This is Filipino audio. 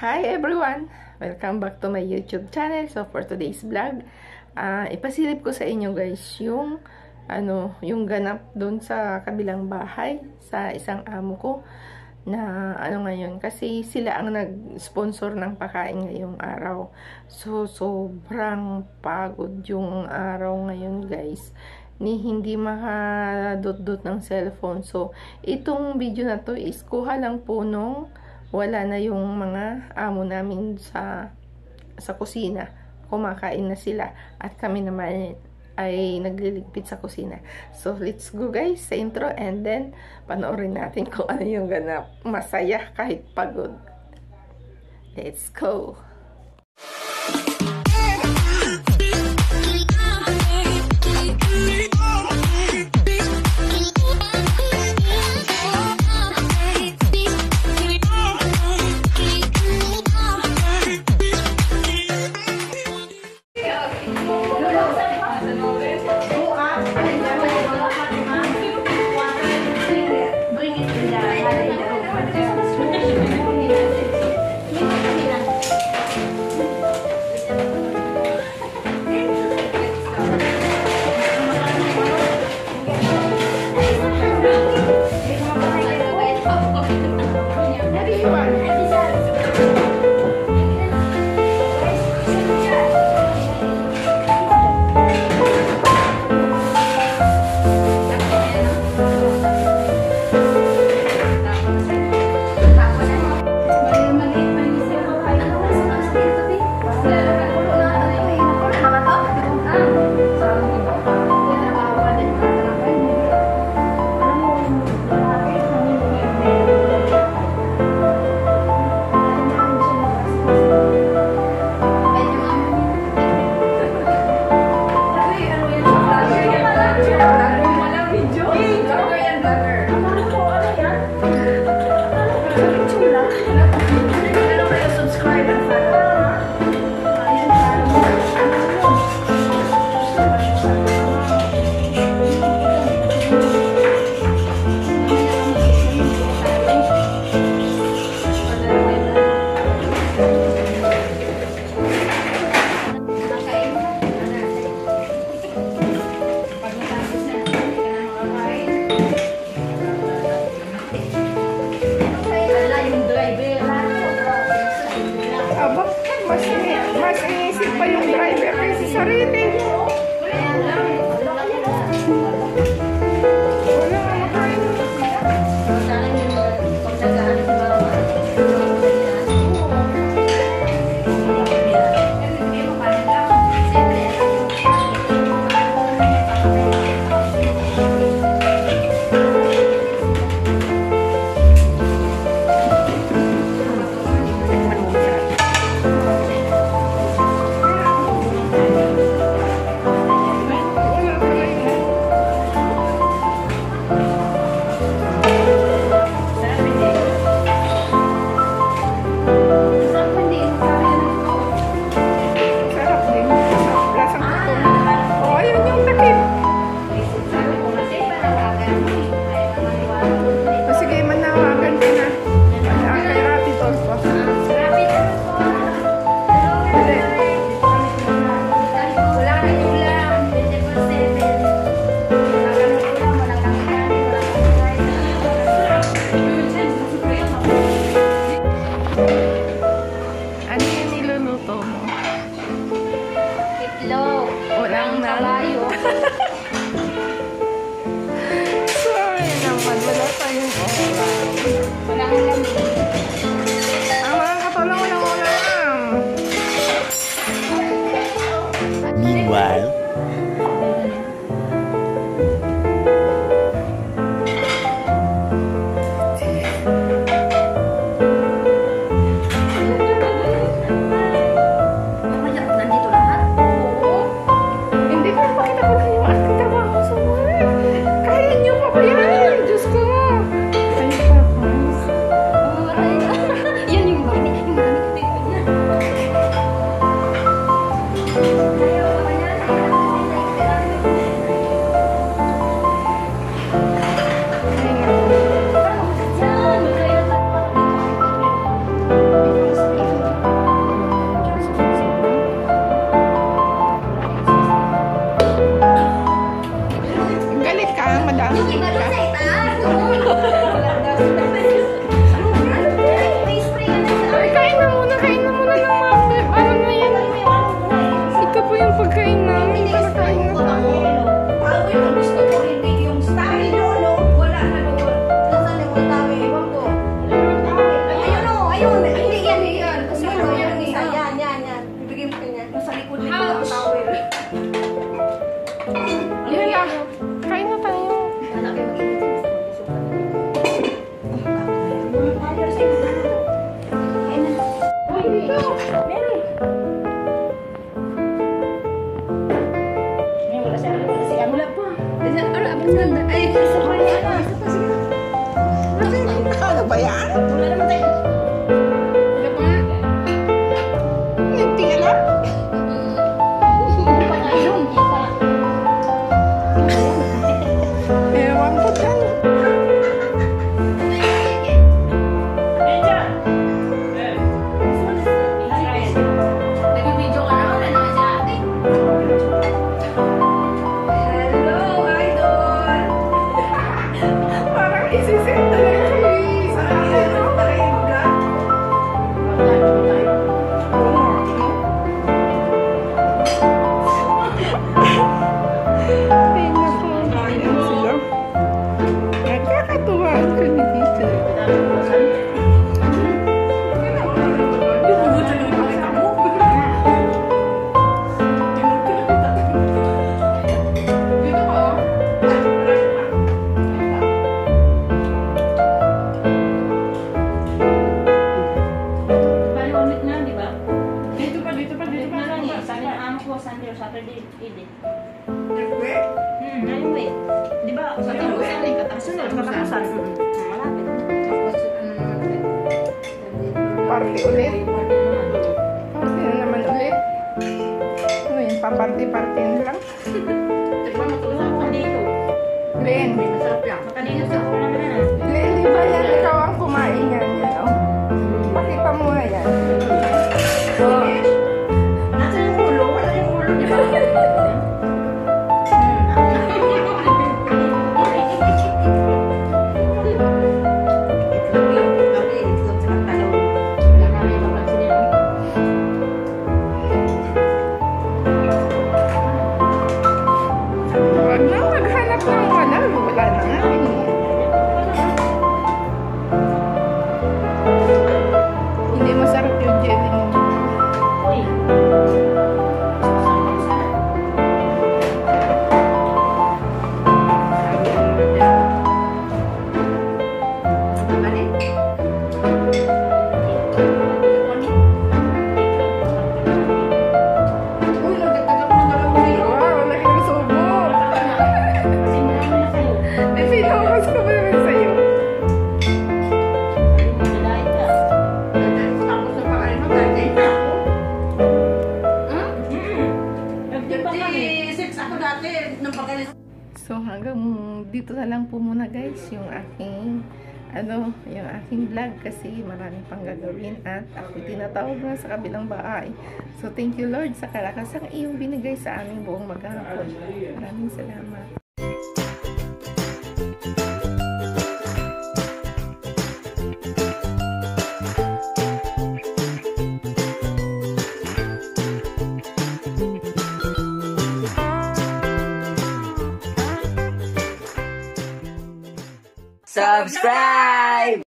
Hi everyone! Welcome back to my YouTube channel. So for today's vlog, ipasilip ko sa inyo guys yung ganap doon sa kabilang bahay sa isang amo ko na ngayon kasi sila ang nag-sponsor ng pagkain ngayong araw. So sobrang pagod yung araw ngayon guys, ni hindi makadot-dot ng cellphone. So itong video na to is kuha lang po nung wala na yung mga amo namin sa kusina. Kumakain na sila at kami naman ay nagliligpit sa kusina. So let's go guys sa intro and then panoorin natin kung ano yung ganap. Masaya kahit pagod. Let's go! Mas inisip pa yung driver kasi sarili. na lang eh. Sabi ng amo ko, Sunday or Saturday, edit. Nag-work? Anyway. Di ba, katapusan eh, katapusan. Katapusan. Malapit. Tapos, ano naman ulit? Party ulit. Party na naman ulit. Ano yun? Paparty-party na lang. Tignan mo ito sa Dito. Len. masarap yan. Makanino sa ako naman na. Len, di ba yan? Ikaw ang kumain yan. Yan, oh. Pakita mo nga yan. Oh. Nasa yung ulo? Wala yung ulo, di ba? Itlog lang. Kami, itlog sa talong. Wala namin mapansin yan. Wag na maghanap ng wala. Wala na nga. Hindi masarap yung jelly mo. Uy. Uy, nagdagdag ako ng dalawang kilo. Wow, laki ng subo. May pinukas ko ba naman sa'yo? Tapos sa pakain mo, dahil na ako. 56 ako dati, nung pagkalis. So hanggang dito na lang po muna guys yung aking yung aking vlog kasi marami pang gagawin at ako tinatawag na sa kabilang bahay. So thank you Lord sa kalakasang iyong binigay sa aming buong maghapon. Maraming salamat. Subscribe!